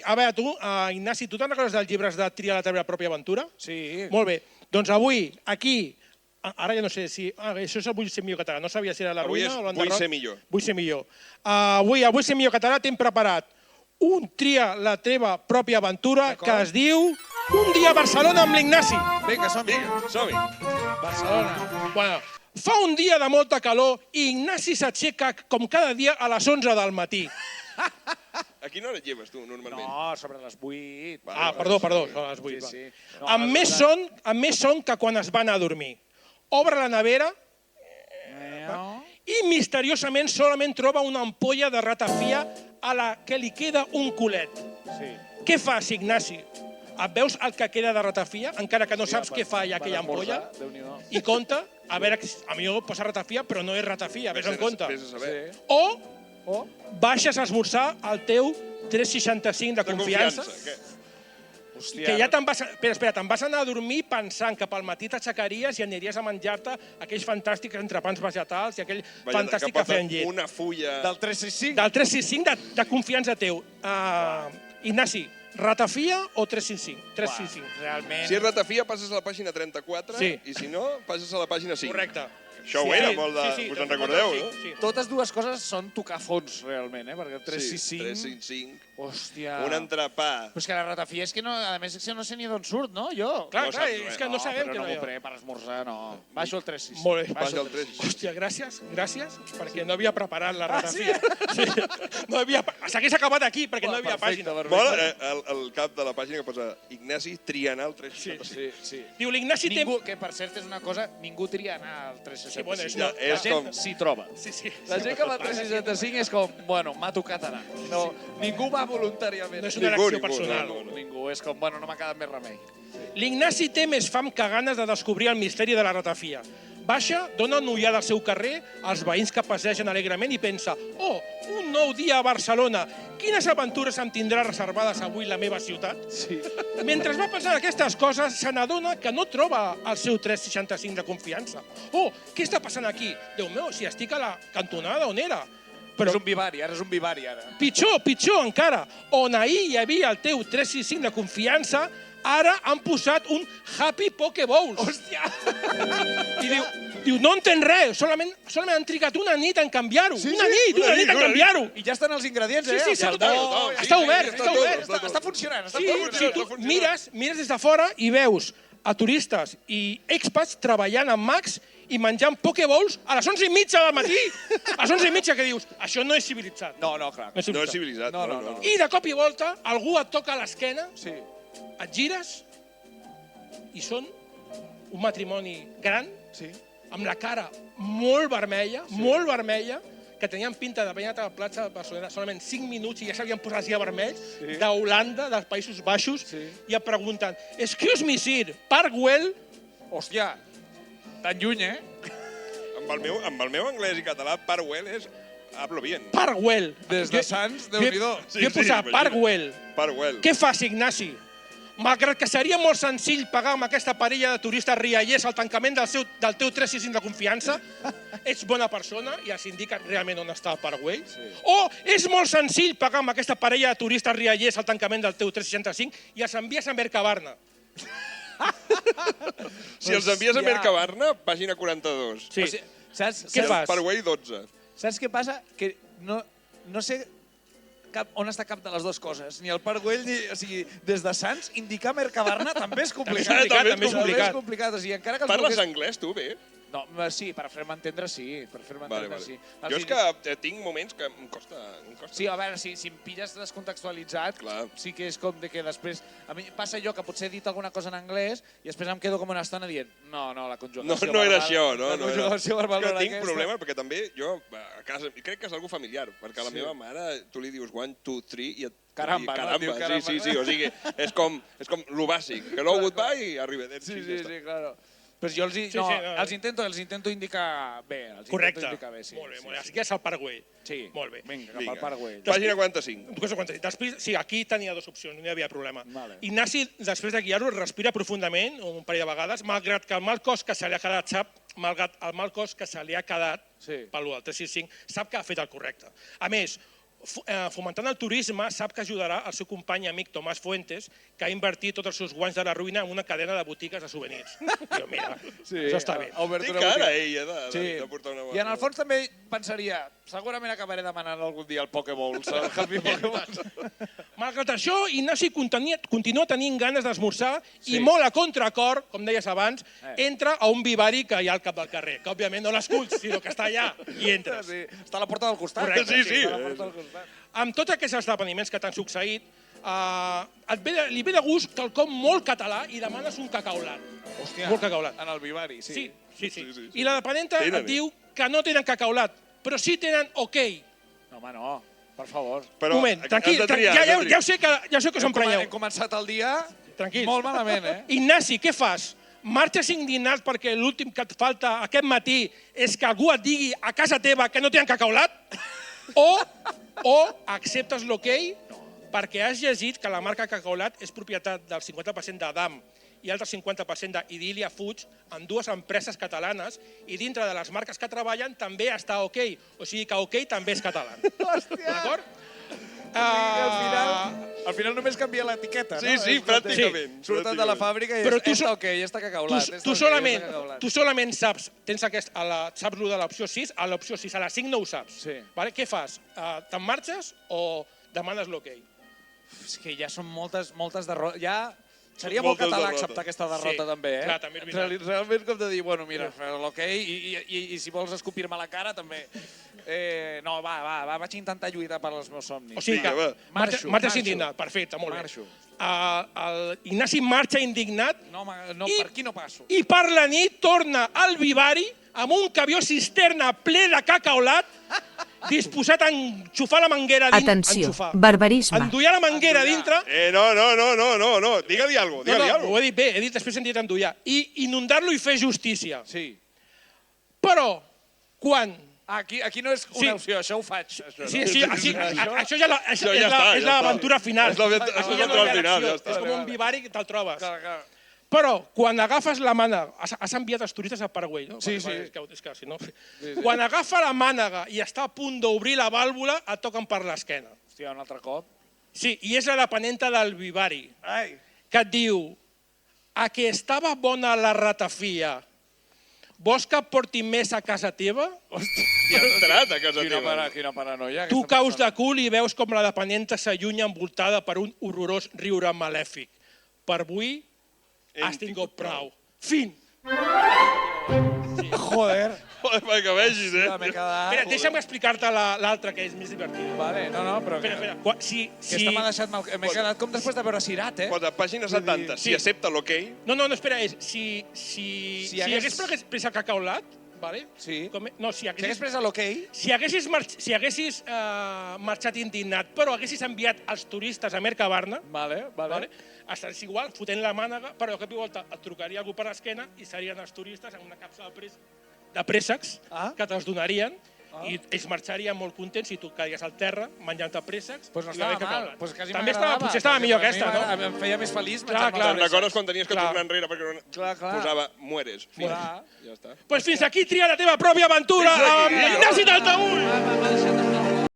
a veure, tu, Ignasi, tu te'n recordes dels llibres de Tria la teva pròpia aventura? Sí. Molt bé. Doncs avui, aquí, ara ja no sé si... Això és el Vull ser millor català, no sabia si era la ruïna o l'enderroc. Vull ser millor. Vull ser millor. Avui, a Vull ser millor català, t'hem preparat un Tria la teva pròpia aventura que es diu Un dia a Barcelona amb l'Ignasi. Vinga, som-hi. Som-hi. Barcelona. Bueno, fa un dia de molta calor i Ignasi s'aixeca com cada dia a les 11 del matí. A quina hora et lleves, tu, normalment? No, sobre les 8. Perdó, són les 8. Sí. Amb més son que quan es va anar a dormir. Obre la nevera i misteriosament solament troba una ampolla de ratafia a la que li queda un culet. Sí. Què fas, Ignasi? Et veus el que queda de ratafia, encara que no saps què fa allà aquella ampolla? I compta, a veure, a millor posa ratafia, però no és ratafia, vés en compte. Vés a saber. O baixes a esmorzar el teu 365 de confiança. Que ja te'n vas... Espera, te'n vas anar a dormir pensant que pel matí t'aixecaries i aniries a menjar-te aquells fantàstics entrepans vegetals i aquell fantàstic cafè amb llet. Una fulla... Del 365? Del 365 de confiança teu. Ignasi, ratafia o 365? 365. Realment... Si és ratafia, passes a la pàgina 34 i si no, passes a la pàgina 5. Correcte. Això ho era molt de... Us en recordeu, no? Totes dues coses són tocar fons, realment, perquè el 365... 365. Hòstia... Un entrepà. Però és que la ratafia és que no... A més, és que no sé ni d'on surt, no? Jo. Clar, és que no sabem que no no hi m'ho ha. prenc per esmorzar, no. Baixo el 365. Molt bé. Baixo el 365. Hòstia, gràcies, perquè no havia preparat la ratafia. No havia... S'hagués acabat aquí, perquè no hi havia pàgina. Mola el cap de la pàgina que posa Ignasi Trianal 365. Sí. Diu, l'Ignasi té... Que, per cert, és una cosa, ningú tria anar al 365. És com... S'hi troba. La gent que va al 365 és com, bueno, m'ha tocat anar. No, ningú va voluntàriament. No és una elecció personal. Ningú, és com, bueno, no m'ha quedat més remei. L'Ignasi té més fam que ganes de descobrir el misteri de la ratafia. Baixa, dona una ullada al seu carrer, als veïns que passegen alegrement i pensa «Oh, un nou dia a Barcelona! Quines aventures em tindrà reservades avui la meva ciutat?» Sí. Mentre va pensar aquestes coses, se n'adona que no troba el seu 365 de confiança. «Oh, què està passant aquí? Déu meu, si estic a la cantonada on era!» Però és un vivari, ara és un vivari, ara. Pitjor encara. On ahir hi havia el teu 365 de confiança, ara han posat un Happy Pokeballs. Hòstia! I diu, no entén res, solament han trigat una nit en canviar-ho. Una nit en canviar-ho. I ja estan els ingredients, eh? Sí, està obert. Està funcionant. Si tu mires des de fora i veus a turistes i expats treballant amb Macs i menjant Pokeballs a les 11:30 del matí. A les 11:30 que dius, això no és civilitzat. No, clar. No és civilitzat. No. I de cop i volta algú et toca a l'esquena, Sí. et gires i són un matrimoni gran, amb la cara molt vermella, que tenien pinta d'haver anat a la platja de Barcelona solament 5 minuts i ja s'havien posat els vermells, d'Holanda, dels Països Baixos, i et pregunten, excuse me, sir, Parkwell? Hòstia, tan lluny, eh? Amb el meu anglès i català, Parkwell és hablo bien. Parkwell. Des de Sants, Déu-n'hi-do. Jo he posat Parkwell. Parkwell. Què fas, Ignasi? Malgrat que seria molt senzill pagar amb aquesta parella de turistes riallers al tancament del teu 365 de confiança, ets bona persona i els indiquen realment on està el Parkwell. O és molt senzill pagar amb aquesta parella de turistes riallers al tancament del teu 365 i els envies a Mercabarna. Si els envies a Mercabarna, pàgina 42. Sí. Què fas? Parkwell 12. Saps què passa? Que no sé on està cap de les dues coses. Ni el Parkwell, ni... O sigui, des de Sants, indicar Mercabarna també és complicat. També és complicat. O sigui, encara que Parles anglès, tu, bé? No, sí, per fer-me entendre, sí. Sí. Jo és que tinc moments que em costa. Sí, a veure, si em pilles descontextualitzat, sí que és com de que després... A mi passa allò que potser he dit alguna cosa en anglès i després em quedo com una estona dient no, la conjugació verbal... No era això, no? La conjugació verbal no era aquesta. Tinc problema perquè també jo a casa... Crec que és algo familiar, perquè a la meva mare tu li dius 1, 2, 3 i et... Caramba. Sí, o sigui, és com lo bàsic. Hello, goodbye i arrivederci. Sí, claro. Però jo els intento indicar bé. Correcte. Molt bé. Així que és el Parkwell. Sí. Molt bé. Vinga, cap al Parkwell. Pàgina 45. Després, sí, aquí tenia dues opcions, no hi havia problema. Ignasi, després de guiar-ho, respira profundament, un parell de vegades, malgrat que el mal cos que se li ha quedat, malgrat el mal cos que se li ha quedat, pel del 365, sap que ha fet el correcte. A més, fomentant el turisme, sap que ajudarà el seu company i amic Tomàs Fuentes, que ha invertit tots els seus guanys de la ruïna en una cadena de botigues de souvenirs. Diu, mira, això està bé. Té cara, ell, de portar una I en el fons també pensaria, segurament acabaré demanant algun dia el Pokéballs, el Happy Pokéballs. Malgrat això, Ignasi continua tenint ganes d'esmorzar i molt a contracor, com deies abans, entra a un vivari que hi ha al cap del carrer, que òbviament no l'esculls, sinó que està allà i entres. Està a la porta del costat. Correcte, sí. Amb tots aquests esdeveniments que t'han succeït, li ve de gust quelcom molt català i demanes un cacaulat. Hòstia, molt cacaulat. en el vivari, sí. Sí. I la depenenta et diu que no tenen cacaulat, però sí tenen ok. No, home, no, per favor. Un moment, tranquil, ja sé que us emprenyeu. Hem començat el dia Tranquil. molt malament, Ignasi, què fas? Marxes indignat perquè l'últim que et falta aquest matí és que algú et digui a casa teva que no tenen cacaulat? O acceptes l'okei perquè has llegit que la marca Cacaulat és propietat del 50% d'Adam i altre 50% d'Idília Foods, en dues empreses catalanes, i dintre de les marques que treballen també està OK. O sigui que OK també és català. D'acord? Al final només canvia l'etiqueta, no? Sí, pràcticament. Surten de la fàbrica i està OK, ja està Cacaulat. Tu solament saps, saps lo de l'opció 6, a l'opció 6, a la 5 no ho saps. Què fas? Te'n marxes o demanes l'OK? És que ja són moltes derrotes. Ja seria molt català acceptar aquesta derrota també, eh? Clar, també és veritat. Realment com de dir, bueno, mira, l'OK i si vols escopir-me la cara també. No, vaig intentar lluitar per als meus somnis. O sigui que marxes indignat, perfecte, molt bé. Marxo. Ignasi marxa indignat. No, per aquí no passo. I per la nit torna al vivari amb un camió cisterna ple de cacaulat disposat a enxufar la manguera dintre. Atenció, barbarisme. Endollar la manguera dintre. No, digue-li alguna cosa. No, ho he dit bé, després hem dit endollar. I inundar-lo i fer justícia. Sí. Però, quan... Aquí no és una opció, això ho faig. Sí, això ja és l'aventura final. És l'aventura final, ja està. És com un vivari que te'l trobes. Però, quan agafes la mànega... Has enviat els turistes a Paraguai, no? Sí. És que si no... Quan agafa la mànega i està a punt d'obrir la vàlvula, et toquen per l'esquena. Hòstia, un altre cop. Sí, i és la depenenta del vivari, que et diu: a que estava bona la ratafia, vols que et porti més a casa teva? Ja has entrat a casa teva. Quina paranoia. Tu caus de cul i veus com la depenenta s'allunya envoltada per un horrorós riure malèfic. Per avui has tingut prou. Fin! Joder. Que vegis, Espera, deixa'm explicar-te l'altra, que és més divertida. Vale, no, però... Espera. Aquesta m'ha deixat mal... M'he quedat com després de veure Cirat, Posa pàgina 70, si accepta l'ok. No, espera, és... Si hagués pres el cacaulat, vale? Sí. No, si hagués pres l'ok... Si haguessis marxat indignat, però haguessis enviat els turistes a Mercabarna, vale. estaries igual, fotent la mànega, però de cop i volta et trucaria algú per l'esquena i serien els turistes en una capsa de préssecs que te'ls donarien i ells marxarien molt contents i tu caigues al terra menjant-te préssecs. Doncs no estava mal. Potser estava millor aquesta, no? Em feia més feliç. Te'n recordes quan tenies que tornar enrere perquè posava mueres. Ja està. Doncs fins aquí tria la teva pròpia aventura amb Ignasi Taltabull!